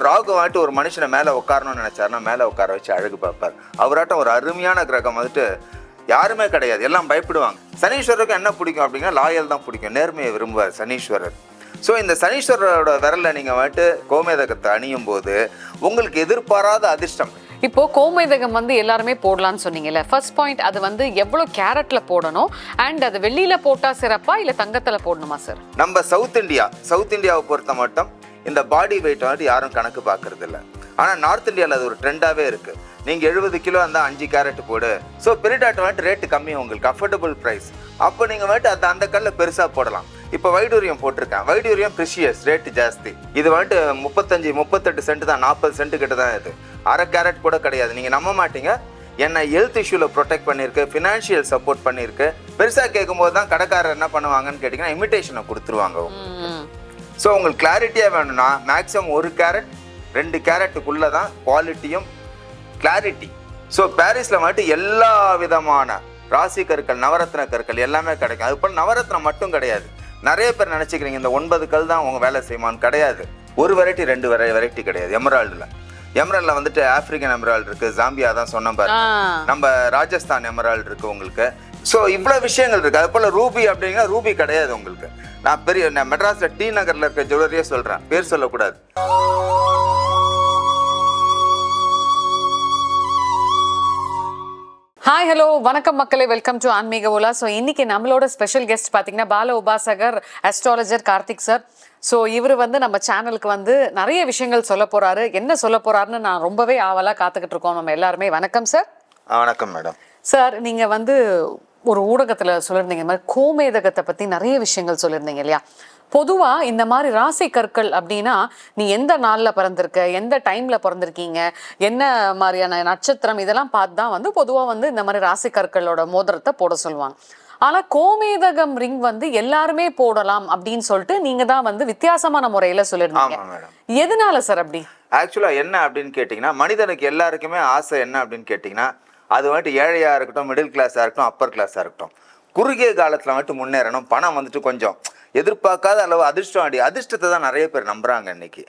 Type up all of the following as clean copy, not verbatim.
ராகு வந்துட்டு ஒரு மனுஷனை மேலே உட்காரணும்னு நினைச்சாருன்னா மேலே உட்கார வச்சு அழகு பார்ப்பார். அவராட்டம் ஒரு அருமையான கிரகம் வந்துட்டு யாருமே கிடையாது, எல்லாம் பயப்படுவாங்க. சனீஸ்வரருக்கு என்ன பிடிக்கும் அப்படின்னா லாயல் தான் பிடிக்கும், நேர்மையை விரும்புவார் சனீஸ்வரர். ஸோ இந்த சனீஸ்வரரோட விரலில் நீங்கள் வந்துட்டு கோமேதகத்தை அணியும் போது உங்களுக்கு எதிர்பாராத அதிர்ஷ்டம். இப்போ கோமேதகம் எல்லாருமே போடலாம்னு சொன்னீங்கல்ல, ஃபர்ஸ்ட் பாயிண்ட் அது எவ்வளவு கேரட்ல போடணும் அண்ட் அது வெள்ளியில போட்டா சிறப்பா இல்ல தங்கத்துல போடணுமா சார்? நம்ம சவுத் இந்தியாவை பொறுத்த மட்டும் இந்த பாடி வெயிட் வந்துட்டு யாரும் கணக்கு பார்க்கறது இல்லை. ஆனால் நார்த் இந்தியாவில் அது ஒரு ட்ரெண்டாகவே இருக்குது. நீங்கள் 70 கிலோ இருந்தால் 5 கேரட் போடு. ஸோ பெரிடாட் வந்துட்டு ரேட்டு கம்மி, உங்களுக்கு அஃபோர்டபுள் ப்ரைஸ். அப்போ நீங்கள் வந்துட்டு அந்த கல்லில் பெருசாக போடலாம். இப்போ வைடூரியம் போட்டிருக்கேன், வைடூரியம் ப்ரிஷியஸ், ரேட்டு ஜாஸ்தி. இது வந்துட்டு 35-38 சென்ட் தான், 40 சென்ட் கிட்ட தான். இது அரை கேரட் கூட கிடையாது. நீங்கள் நம்ப மாட்டீங்க, என்னை ஹெல்த் இஷ்யூவில் ப்ரொடெக்ட் பண்ணியிருக்கு, ஃபினான்ஷியல் சப்போர்ட் பண்ணியிருக்கு. பெருசாக கேட்கும்போது தான் கடைக்காரர் என்ன பண்ணுவாங்கன்னு கேட்டிங்கன்னா இமிடேஷனை கொடுத்துருவாங்க. ஸோ உங்களுக்கு கிளாரிட்டியாக வேணும்னா மேக்ஸிமம் 1 கேரட் 2 கேரட்டுக்குள்ளே தான் குவாலிட்டியும் கிளாரிட்டி. ஸோ பாரிஸில் வந்துட்டு எல்லா விதமான ராசி கற்கள், நவரத்ன கற்கள் எல்லாமே கிடைக்கும். அது போல் நவரத்னம் மட்டும் கிடையாது. நிறைய பேர் நினச்சிக்கிறீங்க இந்த 9 கல் தான் அவங்க வேலை செய்யுமான்னு. கிடையாது. ஒரு வெரைட்டி 2 வெரைட்டி கிடையாது. எமரால்டில் வந்துட்டு ஆப்பிரிக்கன் எமரால்டு இருக்குது, ஜாம்பியா தான் சொன்ன பாரு, நம்ம ராஜஸ்தான் எமரால்டு இருக்குது உங்களுக்கு. ஸோ இவ்வளோ விஷயங்கள் இருக்குது. அது போல் ரூபி அப்படிங்கன்னா ரூபி கிடையாது உங்களுக்கு. நான் மெட்ராஸில் டி நகரில் இருக்க ஜுவல்லரியே சொல்கிறேன், பேர் சொல்லக்கூடாது. ஹாய் ஹலோ வணக்கம் மக்களே, வெல்கம் டு ஆன்மீக உலா. ஸோ இன்னைக்கு நம்மளோட ஸ்பெஷல் கெஸ்ட் பார்த்தீங்கன்னா பால உபாசகர் அஸ்ட்ராலஜர் கார்த்திக் சார். ஸோ இவர் நம்ம சேனலுக்கு நிறைய விஷயங்கள் சொல்ல போறாரு. என்ன சொல்ல போறாருன்னு நான் ரொம்பவே ஆவலாக காத்துக்கிட்டு இருக்கோம் நம்ம எல்லாருமே. வணக்கம் சார். வணக்கம் மேடம். சார் நீங்கள் ஒரு ஊடகத்தில் சொல்லியிருந்தீங்க, இந்த மாதிரி கோமேதகத்தை பற்றி நிறைய விஷயங்கள் சொல்லியிருந்தீங்க இல்லையா? பொதுவாக இந்த மாதிரி ராசி கற்கள் அப்படின்னா நீ எந்த நாளில் பிறந்திருக்க, எந்த டைமில் பிறந்திருக்கீங்க, என்ன மாதிரியான நட்சத்திரம், இதெல்லாம் பார்த்து தான் பொதுவாக இந்த மாதிரி ராசி கற்களோட மோதிரத்தை போட சொல்லுவாங்க. ஆனால் கோமேதகம் ரிங் எல்லாருமே போடலாம் அப்படின்னு சொல்லிட்டு நீங்கள் தான் வித்தியாசமான முறையில் சொல்லியிருந்தீங்க. எதனால சார் அப்படி? ஆக்சுவலாக என்ன அப்படின்னு கேட்டிங்கன்னா, மனிதனுக்கு எல்லாருக்குமே ஆசை என்ன அப்படின்னு கேட்டிங்கன்னா, அது வந்துட்டு ஏழையாக இருக்கட்டும், மிடில் கிளாஸாக இருக்கட்டும், அப்பர் கிளாஸாக இருக்கட்டும், குறுகிய காலத்தில் வந்துட்டு முன்னேறணும், பணம் வந்துட்டு கொஞ்சம் எதிர்பார்க்காத அளவு அதிர்ஷ்டம் அதிர்ஷ்டத்தை தான் நிறைய பேர் நம்புறாங்க இன்னைக்கு.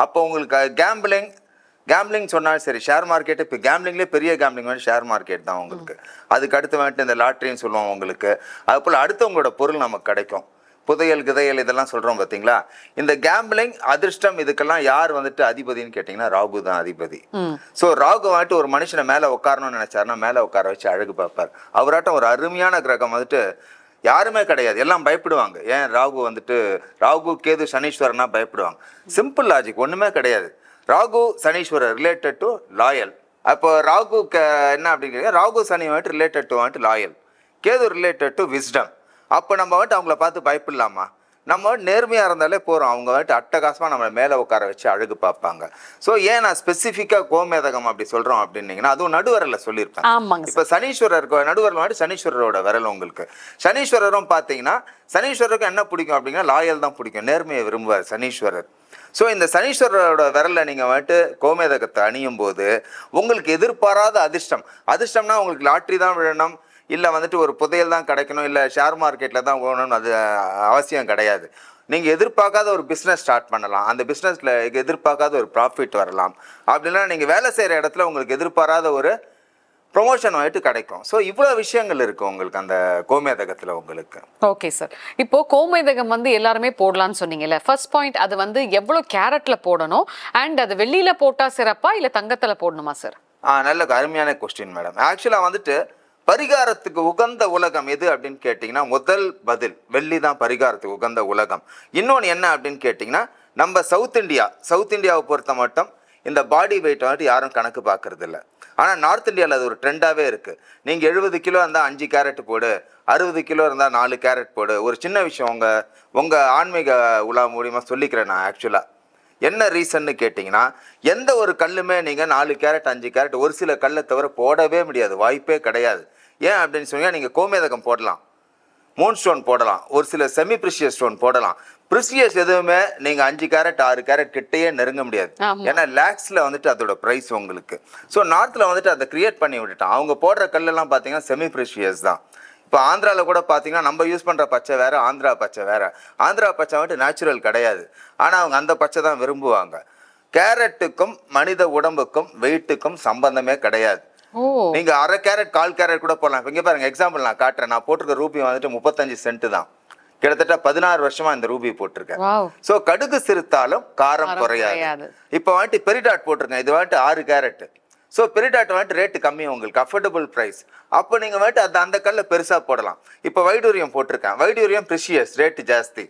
அப்போ உங்களுக்கு கேம்பிளிங் சொன்னாலும் சரி, ஷேர் மார்க்கெட், இப்போ கேம்பிளிங்லேயே பெரிய கேம்பிளிங் வந்து ஷேர் மார்க்கெட் தான் உங்களுக்கு. அதுக்கு அடுத்து வந்துட்டு இந்த லாட்ரின்னு சொல்லுவோம் உங்களுக்கு. அது போல் அடுத்தவங்களோட பொருள் நமக்கு கிடைக்கும். புதையல் கிதையல் இதெல்லாம் சொல்கிறோம் பார்த்தீங்களா? இந்த கேம்பிளிங் அதிர்ஷ்டம் இதுக்கெல்லாம் யார் வந்துட்டு அதிபதினு கேட்டிங்கன்னா ராகு தான் அதிபதி. ஸோ ராகு வந்துட்டு ஒரு மனுஷனை மேலே உட்காரணும்னு நினைச்சாருன்னா மேலே உட்கார வச்சு அழகு பார்ப்பார். அவராட்டம் ஒரு அருமையான கிரகம் வந்துட்டு யாருமே கிடையாது, எல்லாம் பயப்படுவாங்க. ஏன் ராகு கேது சனீஸ்வரனா பயப்படுவாங்க. சிம்பிள் லாஜிக், ஒன்றுமே கிடையாது. Rahu Saneeswarar related to loyal. அப்போ ராகு என்ன அப்படின்னு ராகு சனி வந்துட்டு related to loyal, Ketu related to wisdom. அப்போ நம்ம அவங்கள பார்த்து பயப்படலாமா? நம்ம நேர்மையாக இருந்தாலே போகிறோம். அவங்க அட்டகாசமாக நம்மளை மேலே உட்கார வச்சு அழகு பார்ப்பாங்க. ஸோ ஏன் நான் ஸ்பெசிஃபிக்காக கோமேதகம் அப்படி சொல்கிறோம் அப்படின்னீங்கன்னா, அதுவும் நடுவரில் சொல்லியிருப்பேன். இப்போ சனீஸ்வரருக்கு நடுவரில் சனீஸ்வரரோட விரல் உங்களுக்கு. சனீஸ்வரரும் பார்த்தீங்கன்னா சனீஸ்வரருக்கு என்ன பிடிக்கும் அப்படின்னா லாயல் தான் பிடிக்கும், நேர்மையை விரும்புவார் சனீஸ்வரர். ஸோ இந்த சனீஸ்வரரோட விரலில் நீங்கள் கோமேதகத்தை அணியும் போது உங்களுக்கு எதிர்பாராத அதிர்ஷ்டம்னா உங்களுக்கு லாட்ரி தான் விழணும், இல்லை ஒரு புதையல் தான் கிடைக்கணும், இல்லை ஷேர் மார்க்கெட்டில் தான் போகணும்னு அது அவசியம் கிடையாது. நீங்கள் எதிர்பார்க்காத ஒரு பிஸ்னஸ் ஸ்டார்ட் பண்ணலாம், அந்த பிஸ்னஸில் எதிர்பார்க்காத ஒரு ப்ராஃபிட் வரலாம். அப்படின்னா நீங்கள் வேலை செய்கிற இடத்துல உங்களுக்கு எதிர்பாராத ஒரு ப்ரொமோஷன் வந்துட்டு கிடைக்கும். ஸோ இவ்வளோ விஷயங்கள் இருக்குது உங்களுக்கு அந்த கோமேதகத்தில் உங்களுக்கு. Okay sir. இப்போ கோமேதகம் எல்லாருமே போடலாம்னு சொன்னீங்கல்ல, ஃபர்ஸ்ட் பாயிண்ட் அது எவ்வளோ கேரட்ல போடணும் அண்ட் அது வெள்ளியில போட்டா சிறப்பா இல்லை தங்கத்தில் போடணுமா சார்? நல்ல அருமையான கொஸ்டின் மேடம். ஆக்சுவலாக பரிகாரத்துக்கு உகந்த உலகம் எது அப்படின்னு கேட்டிங்கன்னா, முதல் பதில் வெள்ளி தான் பரிகாரத்துக்கு உகந்த உலகம். இன்னொன்று என்ன அப்படின்னு கேட்டிங்கன்னா, நம்ம சவுத் இந்தியாவை பொறுத்த மட்டும் இந்த பாடி வெயிட் வந்துட்டு யாரும் கணக்கு பார்க்கறது இல்லை. ஆனால் நார்த் இந்தியாவில் அது ஒரு ட்ரெண்டாகவே இருக்குது. நீங்கள் 70 கிலோ இருந்தால் 5 கேரட் போடு, 60 கிலோ இருந்தால் 4 கேரட் போடு. ஒரு சின்ன விஷயம் உங்கள் ஆன்மீக உலா மூலியமாக சொல்லிக்கிறேன் நான். ஆக்சுவலாக என்ன ரீசன்னு கேட்டிங்கன்னா, எந்த ஒரு கல்லுமே நீங்கள் 4 கேரட் 5 கேரட் ஒரு சில கல்லை தவிர போடவே முடியாது, வாய்ப்பே கிடையாது. ஏன் அப்படின்னு சொன்னீங்கன்னா, நீங்கள் கோமேதகம் போடலாம், மூன் ஸ்டோன் போடலாம், ஒரு சில செமி ப்ரிஷியஸ் ஸ்டோன் போடலாம். ப்ரிஷியஸ் எதுவுமே நீங்கள் 5 கேரட் 6 கேரட் கிட்டேயே நெருங்க முடியாது. ஏன்னா லேக்ஸில் அதோட ப்ரைஸ் உங்களுக்கு. ஸோ நார்த்தில் அதை கிரியேட் பண்ணி விட்டுட்டான். அவங்க போடுற கல்லெல்லாம் பார்த்தீங்கன்னா செமி ப்ரிஷியஸ் தான். இப்போ ஆந்திராவில் கூட பார்த்தீங்கன்னா நம்ம யூஸ் பண்ணுற பச்சை வேறு, ஆந்திரா பச்சை வேறு. ஆந்திரா பச்சை வந்துட்டு நேச்சுரல் கிடையாது, ஆனால் அவங்க அந்த பச்சை தான் விரும்புவாங்க. கேரட்டுக்கும் மனித உடம்புக்கும் வெயிட்டுக்கும் சம்பந்தமே கிடையாது. நீங்க அரை கேரட் 1/4 கேரட் கூட போடலாம். இங்க பாருங்க எக்ஸாம்பிள் நான் காட்டுறேன். நான் போட்டிருக்க ரூபி வந்துட்டு 35 சென்ட் தான். கிட்டத்தட்ட 16 வருஷமா இந்த ரூபி போட்டிருக்கேன். சோ கடுகு சிறுத்தாலும் காரம் குறையாது. இப்போ வந்துட்டு பெரிடாட் போட்டிருக்கேன். இது வந்துட்டு 6 கேரட். ஸோ பெரிடாட் வந்துட்டு ரேட்டு கம்மி, உங்களுக்கு அஃபோர்டபுள் ப்ரைஸ். அப்போ நீங்கள் வந்துட்டு அந்த கல்லை பெருசாக போடலாம். இப்போ வைடூரியம் போட்டிருக்கேன். வைடூரியம் ப்ரிஷியஸ், ரேட்டு ஜாஸ்தி.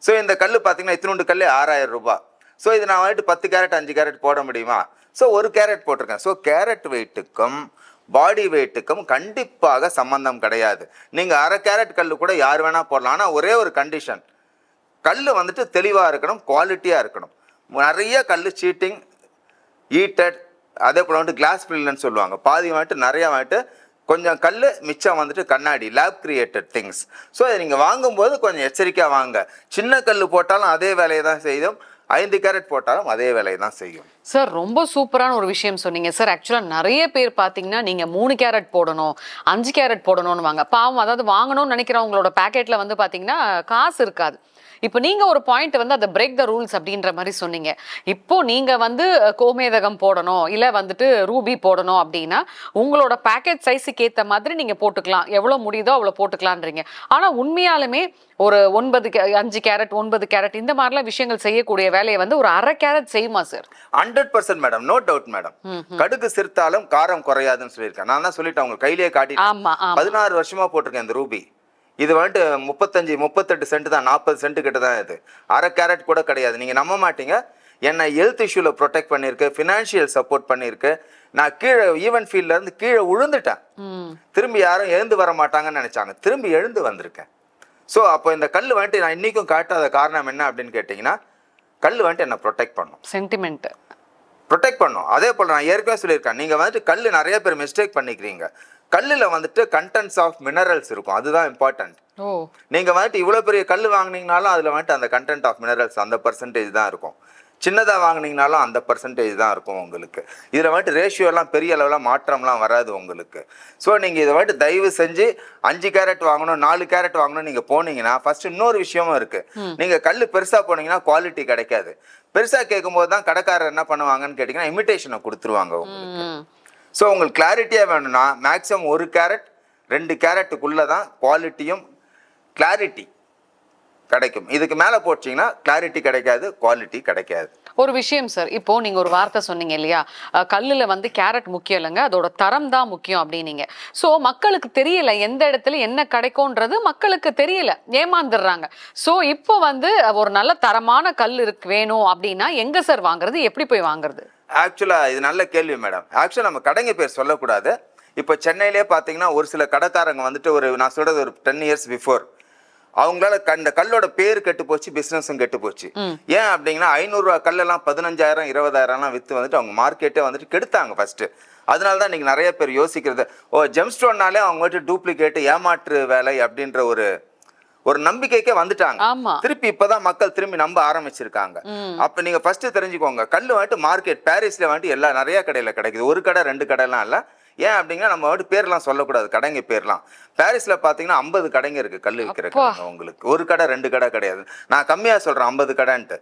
ஸோ இந்த கல் பார்த்தீங்கன்னா இத்தினோண்டு கல் 6000 ரூபாய். ஸோ இது நான் வந்துட்டு 10 கேரட் 5 கேரட் போட முடியுமா? ஸோ 1 கேரட் போட்டிருக்கேன். ஸோ கேரட் வெயிட்டுக்கும் பாடி வெயிட்டுக்கும் கண்டிப்பாக சம்பந்தம் கிடையாது. நீங்கள் அரை கேரட் கல் கூட யார் வேணால் போடலாம். ஆனால் ஒரே ஒரு கண்டிஷன், கல் வந்துட்டு தெளிவாக இருக்கணும், குவாலிட்டியாக இருக்கணும். நிறைய கல் சீட்டிங், ஈட்டட், அதே போல் வந்துட்டு கிளாஸ் ஃபில்லுன்னு சொல்லுவாங்க. பாதி வந்துட்டு நிறையா வந்துட்டு கொஞ்சம் கல் மிச்சம் வந்துட்டு கண்ணாடி, லேப் கிரியேட்டட் திங்ஸ். ஸோ இதை நீங்கள் வாங்கும்போது கொஞ்சம் எச்சரிக்கையாக வாங்க. சின்ன கல் போட்டாலும் அதே வேலையை தான் செய்யும், 5 கேரட் போட்டாலும் அதே வேலையை தான் செய்யும். சார் ரொம்ப சூப்பரான ஒரு விஷயம் சொன்னீங்க சார். ஆக்சுவலாக நிறைய பேர் பார்த்தீங்கன்னா நீங்கள் 3 கேரட் போடணும் 5 கேரட் போடணும்னு வாங்க. பாவம், அதாவது வாங்கணும்னு நினைக்கிறவங்களோட பேக்கெட்டில் வந்து பார்த்தீங்கன்னா காசு இருக்காது. இப்போ நீங்கள் ஒரு பாயிண்ட் வந்து அதை பிரேக் த ரூல்ஸ் அப்படின்ற மாதிரி சொன்னீங்க. இப்போ நீங்கள் வந்து கோமேதகம் போடணும் இல்லை வந்துட்டு ரூபி போடணும் அப்படின்னா உங்களோட பேக்கெட் சைஸுக்கு ஏற்ற மாதிரி நீங்கள் போட்டுக்கலாம், எவ்வளோ முடியுதோ அவ்வளோ போட்டுக்கலான்றீங்க. ஆனால் உண்மையாலுமே ஒரு 5 கேரட் 9 கேரட் இந்த மாதிரிலாம் விஷயங்கள் செய்யக்கூடிய வேலையை வந்து ஒரு அரை கேரட் செய்யுமா sir? 100% madam, no doubt madam. கடுகு சிறுத்தாலும் காரம் குறையாதுன்னு சொல்லியிருக்கேன். நான் தான் சொல்லிட்டேன், உங்களுக்கு கையிலேயே காட்டி 16 வருஷமா போட்டிருக்கேன் இந்த ரூபி. இது வந்துட்டு 38 சென்ட் தான், 40 சென்ட் கிட்ட தான். இது அரை கேரட் கூட கிடையாது. நீங்கள் நம்ப மாட்டீங்க, என்னை ஹெல்த் இஷ்யூவில் ப்ரொடெக்ட் பண்ணியிருக்கு, ஃபினான்ஷியல் சப்போர்ட் பண்ணியிருக்கு. நான் கீழே ஈவென்ட் ஃபீல்ட்லேருந்து கீழே விழுந்துட்டேன். திரும்பி யாரும் எழுந்து வர மாட்டாங்கன்னு நினச்சாங்க, திரும்பி எழுந்து வந்திருக்கேன். ஸோ அப்போ இந்த கல் வந்துட்டு நான் இன்றைக்கும் காட்டாத காரணம் என்ன அப்படின்னு கேட்டிங்கன்னா, கல் வந்துட்டு என்னை ப்ரொடெக்ட் பண்ணும், சென்டிமெண்ட் ப்ரொடெக்ட் பண்ணும். அதே போல் நான் ஏற்கனவே சொல்லியிருக்கேன், நீங்கள் வந்துட்டு கல் நிறைய பேர் மிஸ்டேக் பண்ணிக்கிறீங்க. கல்லில் வந்துட்டு கண்டென்ட்ஸ் ஆஃப் மினரல்ஸ் இருக்கும், அதுதான் இம்பார்ட்டன்ட். நீங்கள் வந்துட்டு இவ்வளோ பெரிய கல் வாங்கினீங்கனாலும் அதில் வந்துட்டு அந்த கண்டென்ட் ஆஃப் மினரல்ஸ் அந்த பர்சன்டேஜ் தான் இருக்கும். சின்னதாக வாங்கினீங்கனாலும் அந்த பர்சன்டேஜ் தான் இருக்கும் உங்களுக்கு. இதில் வந்துட்டு ரேஷியோலாம் பெரிய அளவில் மாற்றம்லாம் வராது உங்களுக்கு. ஸோ நீங்கள் இதை வந்துட்டு தயவு செஞ்சு 5 கேரட் வாங்கணும் 4 கேரட் வாங்கணும் நீங்கள் போனீங்கன்னா ஃபர்ஸ்ட் இன்னொரு விஷயமும் இருக்குது. நீங்கள் கல் பெருசாக போனீங்கன்னா குவாலிட்டி கிடைக்காது. பெருசாக கேட்கும்போது தான் கடைக்காரர் என்ன பண்ணுவாங்கன்னு கேட்டிங்கன்னா இமிட்டேஷனை கொடுத்துருவாங்க உங்களுக்கு. ஸோ உங்களுக்கு கிளாரிட்டியாக வேணும்னா மேக்ஸிமம் 1 கேரட் 2 கேரட்டுக்குள்ளே தான் குவாலிட்டியும் கிளாரிட்டி கிடைக்கும். இதுக்கு மேலே போச்சிங்கன்னா கிளாரிட்டி கிடைக்காது, குவாலிட்டி கிடைக்காது. ஒரு விஷயம் சார், இப்போ நீங்க ஒரு வார்த்தை சொன்னீங்க இல்லையா, கல்லுல வந்து கேரட் முக்கியம் இல்லைங்க, அதோட தரம் தான் முக்கியம் அப்படின்னீங்க. ஸோ மக்களுக்கு தெரியல எந்த இடத்துல என்ன கிடைக்கும்ன்றது மக்களுக்கு தெரியல, ஏமாந்துடுறாங்க. ஸோ இப்போ வந்து ஒரு நல்ல தரமான கல் வேணும் அப்படின்னா எங்க சார் வாங்குறது, எப்படி போய் வாங்குறது? ஆக்சுவலாக இது நல்ல கேள்வி மேடம். ஆக்சுவலாக நம்ம கடைங்க பேர் சொல்லக்கூடாது. இப்போ சென்னையிலே பார்த்தீங்கன்னா ஒரு சில கடைக்காரங்க வந்துட்டு நான் சொல்கிறது ஒரு 10 இயர்ஸ் பிஃபோர் அவங்களால இந்த கல்லோட பேர் கெட்டு போச்சு, பிஸ்னஸும் கெட்டு போச்சு. ஏன் அப்படிங்கன்னா 500 ரூபா கல்லெல்லாம் 15,000 20,000 விற்று வந்துட்டு அவங்க மார்க்கெட்டே வந்துட்டு கெடுத்தாங்க ஃபர்ஸ்ட். அதனால தான் நீங்கள் நிறைய பேர் யோசிக்கிறது, ஜெம் ஸ்டோன்னாலே அவங்க வந்துட்டு டூப்ளிகேட்டு ஏமாற்று வேலை அப்படின்ற ஒரு நம்பிக்கைக்கே வந்துட்டாங்க. திருப்பி இப்பதான் மக்கள் திரும்பி நம்ப ஆரம்பிச்சிருக்காங்க. அப்ப நீங்க ஃபர்ஸ்ட் தெரிஞ்சுக்கோங்க, கல்லு வந்துட்டு மார்க்கெட் பாரிஸ்ல வந்துட்டு நிறைய கடையில கிடைக்குது, 1 கடை 2 கடைலாம் இல்ல. ஏன் அப்படின்னா நம்ம வந்துட்டு பேர்லாம் சொல்லக்கூடாது, கடைங்க பேர்லாம். பாரிஸ்ல பாத்தீங்கன்னா 50 கடைங்க இருக்கு கல்லு விற்கிற கடைங்க. உங்களுக்கு 1 கடை 2 கடை கிடையாது, நான் கம்மியா சொல்றேன் 50 கடைன்ட்டு.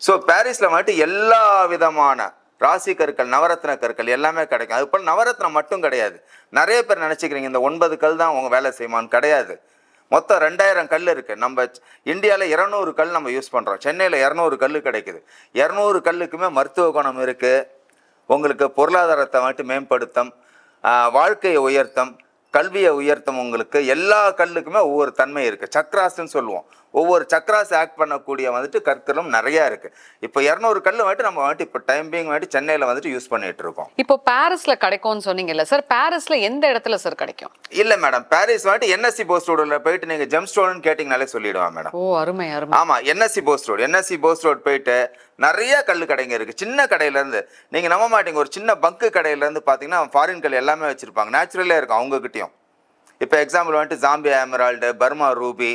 ஸோ பாரிஸ்ல வந்துட்டு எல்லா விதமான ராசி கற்கள், நவரத்ன கற்கள் எல்லாமே கிடைக்கும். அது போல நவரத்னம் மட்டும் கிடையாது. நிறைய பேர் நினைச்சுக்கிறீங்க இந்த 9 கல் தான் உங்க வேலை செய்யுமான்னு. கிடையாது. மொத்தம் 2000 கல் இருக்கு. நம்ம இந்தியாவில் 200 கல் நம்ம யூஸ் பண்றோம். சென்னையில் 200 கல் கிடைக்குது. 200 கல்லுக்குமே மருத்துவ குணம் இருக்கு. உங்களுக்கு பொருளாதாரத்தை வந்துட்டு மேம்படுத்தும், வாழ்க்கையை உயர்த்தும், கல்வியை உயர்த்தும். உங்களுக்கு எல்லா கல்லுக்குமே ஒவ்வொரு தன்மை இருக்கு. சக்ராஸ்ன்னு சொல்லுவோம். ஒவ்வொரு சக்ராஸ் ஆக்ட் பண்ணக்கூடிய வந்துட்டு கற்களும் நிறைய இருக்கு. இப்போ 200 கல் வந்துட்டு நம்ம வந்துட்டு இப்போ டைம் பீயிங் வந்துட்டு சென்னையில் வந்துட்டு யூஸ் பண்ணிட்டு இருக்கோம். இப்போ பாரிஸ்ல கிடைக்கும்னு சொன்னீங்கல்ல சார், பாரிஸ்ல எந்த இடத்துல சார் கிடைக்கும்? இல்ல மேடம், பாரிஸ் வந்துட்டு என்எஸ்சி போஸ்ட் ரோட்ல போயிட்டு நீங்க ஜெம் ஸ்டோன் கேட்டீங்கனாலே சொல்லிடுவாங்க மேடம். ஓ அருமை அருமை. ஆமா, என்எஸ்சி போஸ்ட் ரோட் போயிட்டு நிறைய கல் கடைங்க இருக்கு. சின்ன கடையில இருந்து நீங்க நம்ப மாட்டீங்க, ஒரு சின்ன பங்கு கடையில இருந்து பாத்தீங்கன்னா ஃபாரின் கல் எல்லாமே வச்சிருப்பாங்க, நேச்சுரலே இருக்கும் அவங்க கிட்டயும். இப்போ எக்ஸாம்பிள் வந்துட்டு ஜாம்பியா எமரால்டு, பர்மா ரூபி,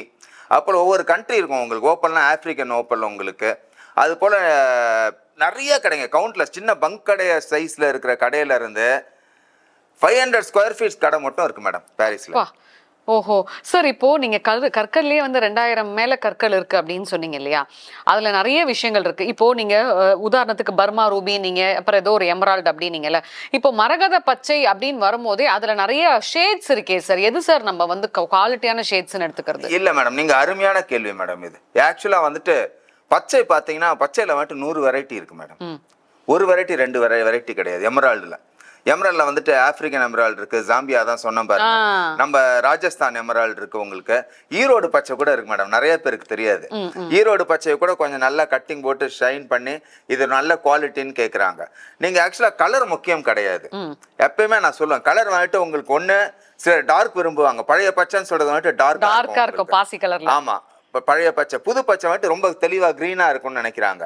அப்புறம் ஒவ்வொரு கண்ட்ரி இருக்கும் உங்களுக்கு. ஓப்பல்னா ஆப்பிரிக்கன் ஓப்பல் உங்களுக்கு. அது போல் நிறைய கடைங்க, கவுண்ட்லெஸ். சின்ன பங்க் கடை சைஸில் இருக்கிற கடையில இருந்து 500 ஸ்கொயர் ஃபீட்ஸ் கடை மட்டும் இருக்கு மேடம் பாரிஸில். ஓஹோ சார், இப்போ நீங்க கற்கள்லயே வந்து 2000 மேல கற்கள் இருக்கு அப்படின்னு சொன்னீங்க இல்லையா? அதுல நிறைய விஷயங்கள் இருக்கு. இப்போ நீங்க உதாரணத்துக்கு பர்மா ரூபி நீங்க, அப்புறம் ஏதோ ஒரு எமரால்டு அப்படின்னீங்கல்ல. இப்போ மரகத பச்சை அப்படின்னு வரும்போதே அதுல நிறைய ஷேட்ஸ் இருக்கே சார். எது சார் நம்ம வந்து குவாலிட்டியான ஷேட்ஸ்ன்னு எடுத்துக்கிறது? இல்ல மேடம், நீங்க அருமையான கேள்வி மேடம். இது ஆக்சுவலா வந்துட்டு பச்சை பாத்தீங்கன்னா பச்சையில வந்துட்டு 100 வெரைட்டி இருக்கு மேடம். ஒரு வெரைட்டி 2 வெரைட்டி கிடையாது. எமரால்டுல வந்துட்டு ஆப்பிரிக்கன் எமரால்டு இருக்கு, ஜாம்பியா தான் சொன்னேன் பாருங்க, நம்ம ராஜஸ்தான் எமரால்டு இருக்கு, உங்களுக்கு ஈரோடு பச்சை கூட இருக்கு மேடம். நிறைய பேருக்கு தெரியாது. ஈரோடு பச்சையை கூட கொஞ்சம் நல்லா கட்டிங் போட்டு ஷைன் பண்ணி இது நல்ல குவாலிட்டின்னு கேக்குறாங்க. நீங்க ஆக்சுவலா கலர் முக்கியம் கிடையாது. எப்பயுமே நான் சொல்லுவேன், கலர் வந்துட்டு உங்களுக்கு ஒண்ணு சில டார்க் விரும்புவாங்க. பழைய பச்சைன்னு சொல்றது வந்துட்டு டார்க்கா இருக்கும், பாசி கலர்ல. ஆமா, பழைய பச்சை. புது பச்சை வந்துட்டு ரொம்ப தெளிவா கிரீனா இருக்கும்னு நினைக்கிறாங்க.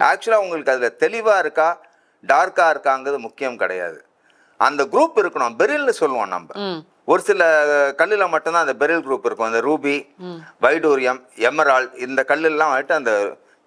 ஆக்சுவலா உங்களுக்கு அதுல தெளிவா இருக்கா டார்க்கா இருக்காங்கிறது முக்கியம் கிடையாது. அந்த குரூப் இருக்கணும். பெரில்னு சொல்லுவோம் நம்ம. ஒரு சில கல்லுல மட்டும்தான் அந்த பெரில் குரூப் இருக்கும். அந்த ரூபி, வைடூரியம், எமரால்ட், இந்த கல்லெல்லாம் வந்துட்டு அந்த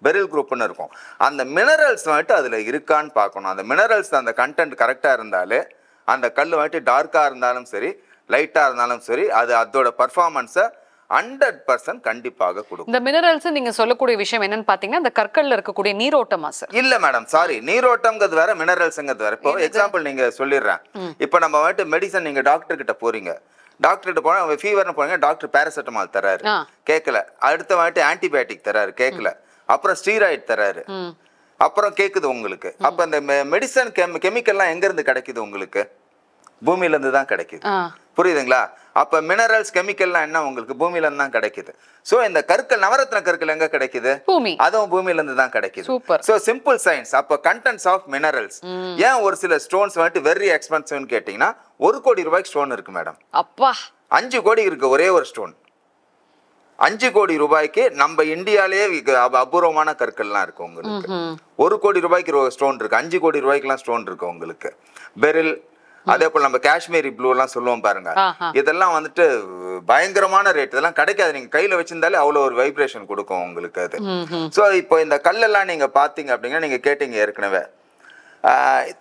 பெரில் குரூப்னு இருக்கும். அந்த மினரல்ஸ் வந்துட்டு அதுல இருக்கான்னு பார்க்கணும். அந்த மினரல்ஸ் அந்த கண்டென்ட் கரெக்டா இருந்தாலே அந்த கல் வந்துட்டு டார்க்கா இருந்தாலும் சரி லைட்டா இருந்தாலும் சரி அது அதோட பர்ஃபார்மன்ஸை 100% கண்டிப்பாக கொடுக்கும். இந்த மினரல்ஸ் நீங்க சொல்லக்கூடிய விஷயம் என்னன்னு பாத்தீங்கன்னா இந்த கற்கள்ல இருக்கக்கூடிய நீரோட்டமா சார்? இல்ல மேடம், சாரி, நீரோட்டம்ங்கிறது வேற, மினரல்ஸ்ங்கிறது வேற. இப்போ எக்ஸாம்பிள் நீங்க சொல்லிடுறேன். இப்போ நம்ம வந்துட்டு மெடிசன், நீங்க டாக்டர் கிட்ட போறீங்க, டாக்டர் கிட்ட போனா ஃபீவர்னு போறீங்க, டாக்டர் பேராசிட்டமால் தராரு, கேட்கல. அடுத்த வந்துட்டு ஆன்டிபயோட்டிக் தராரு, கேட்கல. அப்புறம் ஸ்டீராய்டு தராரு, அப்புறம் கேக்குது உங்களுக்கு. அப்ப இந்த மெடிசன் கெமிக்கல்லாம் எங்க இருந்து கிடைக்குது உங்களுக்கு? பூமியில இருந்து தான் கிடைக்குது. புரியுதுங்களா? அப்ப மினரல்ஸ் கெமிக்கல்லாம் என்ன உங்களுக்கு பூமியில இருந்து தான் கிடைக்குது. சோ இந்த கற்கள், நவரத்ன கற்கள் எங்க கிடைக்குது? பூமி. அதுவும் பூமியில இருந்து தான் கிடைக்குது. சூப்பர். So simple science. அப்ப கண்டென்ட்ஸ் ஆஃப் மினரல்ஸ். ஏன் ஒரு சில ஸ்டோன்ஸ் வந்துட்டு வெரி எக்ஸ்பென்சிவ்னு கேட்டீங்கன்னா 1 கோடி ரூபாய்க்கு ஸ்டோன் இருக்கு மேடம். அப்பா, 5 கோடி இருக்கு ஒரே ஒரு ஸ்டோன். 5 கோடி ரூபாய்க்கு நம்ம இந்தியாலேயே அபூர்வமான கற்கள்லாம் இருக்கு உங்களுக்கு. 1 கோடி ரூபாய்க்கு ஸ்டோன் இருக்கு, 5 கோடி ரூபாய்க்குலாம் ஸ்டோன் இருக்கு உங்களுக்கு. பெரில், அதே போல நம்ம காஷ்மீரி ப்ளூ எல்லாம் சொல்லுவோம் பாருங்க, இதெல்லாம் வந்துட்டு பயங்கரமான ரேட். இதெல்லாம் கிடைக்காது. நீங்க கையில வச்சிருந்தாலே அவ்வளவு ஒரு வைப்ரேஷன் கொடுக்கும் உங்களுக்கு அது. சோ இப்போ இந்த கல்லெல்லாம் நீங்க பாத்தீங்க அப்படின்னா, நீங்க கேட்டீங்க ஏற்கனவே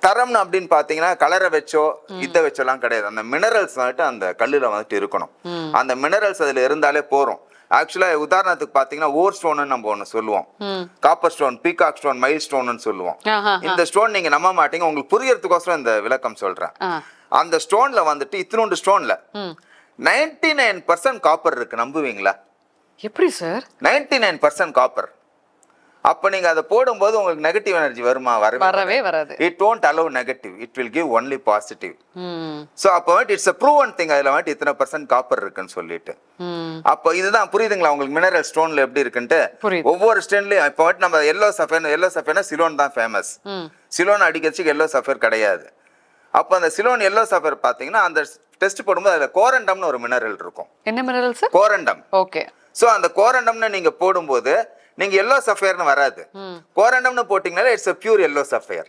தரம்னு அப்படின்னு பாத்தீங்கன்னா கலரை வச்சோ இதை வச்சோலாம் கிடையாது. அந்த மினரல்ஸ் வந்துட்டு அந்த கல்லுல வந்துட்டு இருக்கணும். அந்த மினரல்ஸ் அதுல இருந்தாலே போறோம். ஆக்சுவலா உதாரணத்துக்கு பாத்தீங்கன்னா ஓர் ஸ்டோன் நம்ம ஒண்ணு சொல்லுவோம், copper stone, peacock stone, mile stone சொல்லுவோம். இந்த ஸ்டோன் நீங்க நம்ப மாட்டீங்க, உங்களுக்கு புரியறதுக்கோசரம் இந்த விளக்கம் சொல்றேன். அந்த ஸ்டோன்ல வந்துட்டு இத்தினோண்டு ஸ்டோன்ல 99% காப்பர் இருக்கு. நம்புவீங்களா? எப்படி சார் 99% காப்பர்? அப்ப நீங்க அதை போடும்போது உங்களுக்கு நெகட்டிவ் எனர்ஜி வருமா? வரவே வராது. It won't allow negative, it will give only positive. So அப்போ it's a proven thing. அதுல வந்துட்டு இத்தனை % காப்பர் இருக்குன்னு சொல்லிட்டு. அப்போ இதுதான் புரியுதுங்களா உங்களுக்கு மினரல் ஸ்டோன்ல எப்படி இருக்குன்ட்டு? ஒவ்வொரு ஸ்டோன்லயும் இப்போ வந்துட்டு நம்ம எல்லோ சஃபேர்னா சிலோன் தான் ஃபேமஸ். சிலோன் அடிக்கிறதுக்கு எல்லோ சஃபேர் கிடையாது. அப்போ அந்த சிலோன் எல்லோ சஃபேர் பாத்தீங்கன்னா அந்த டெஸ்ட் போடும்போது அதுல கோரண்டம்னு ஒரு மினரல் இருக்கும். என்ன மினரல் சார்? கோரண்டம். ஓகே. சோ அந்த கோரண்டம்னு நீங்க போடும்போது நீங்க எல்லோ சஃபேர்னு வராது. கோரண்டம்னு போட்டீங்கன்னா it's a pure yellow sapphire.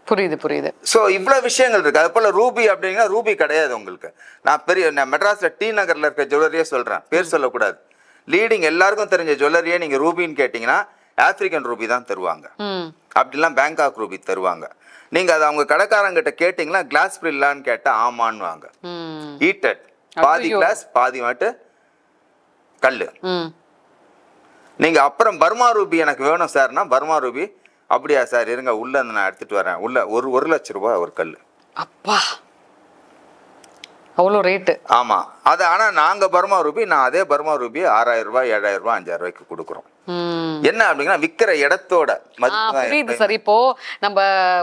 புரியுது. சோ இவ்வளவு விஷயங்கள் இருக்கு. அது போல ரூபி அப்படின்னா ரூபி கிடையாது உங்களுக்கு. நான் மெட்ராஸ்ல டி நகர்ல இருக்க ஜுவல்லரியே சொல்றேன், பேர் சொல்லக்கூடாது. லீடிங் எல்லாருக்கும் தெரிஞ்ச ஜுவல்லரியே நீங்க ரூபின்னு கேட்டீங்கன்னா ஆப்பிரிக்கன் ரூபி தான் தருவாங்க. அப்படிலாம் பேங்காக் ரூபி தருவாங்க. நீங்க அதை அவங்க கடைக்காரங்கிட்ட கேட்டீங்கன்னா கிளாஸ் ஃப்ரில்லான்னு கேட்டா ஆமான்னு வாங்க. ஈட்டட், பாதி கிளாஸ் பாதி மாட்டு கல்லு. நீங்க அப்புறம் பர்மா ரூபி எனக்கு வேணும் சார்னா பர்மா ரூபி, அப்படியா சார் இருங்க உள்ள இருந்து நான் எடுத்துட்டு வரேன். உள்ள ஒரு லட்சம் ரூபாய் ஒரு கல். அப்பா, அவ்வளோ ரேட்டு. ஆமா, அது ஆனா நாங்க பர்மா ரூபி, நான் அதே பர்மா ரூபி 6000 ரூபாய் 7000 ரூபாய் 5000 ரூபாய்க்கு கொடுக்குறோம். என்ன அப்படின்னா விக்கிற இடத்தோட புரியுது சார். இப்போ நம்ம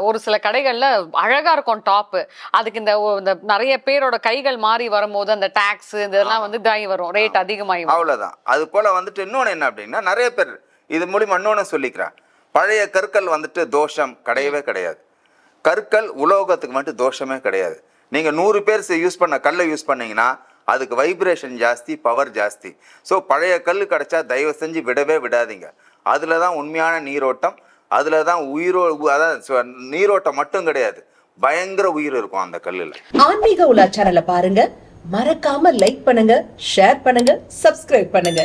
ஒரு சில கடைகள்ல அழகா இருக்கும் டாப், அதுக்கு இந்த நிறைய பேரோட கைகள் மாறி வரும்போது அந்த டாக்ஸ் இதெல்லாம் வந்து இதாகி வரும், ரேட் அதிகமாகி வரும். அவ்வளவுதான். அது போல வந்துட்டு இன்னொன்னு என்ன அப்படின்னா நிறைய பேர் இது மூலியமா இன்னொன்னு சொல்லிக்கிறேன், பழைய கற்கள் வந்துட்டு தோஷம் கிடையவே கிடையாது. கற்கள் உலோகத்துக்கு மட்டும் தோஷமே கிடையாது. நீங்க 100 பேர் யூஸ் பண்ண கல்லை யூஸ் பண்ணீங்கன்னா அதுக்கு வைப்ரேஷன் ஜாஸ்தி, பவர் ஜாஸ்தி. ஸோ பழைய கல் கிடைச்சா தயவு செஞ்சு விடவே விடாதீங்க. அதுல தான் உண்மையான நீரோட்டம், அதுல தான் அதாவது நீரோட்டம் மட்டும் கிடையாது, பயங்கர உயிர் இருக்கும் அந்த கல்லுல. ஆன்மீக உலா சேனலை பாருங்க, மறக்காம லைக் பண்ணுங்க, ஷேர் பண்ணுங்க, சப்ஸ்கிரைப் பண்ணுங்க.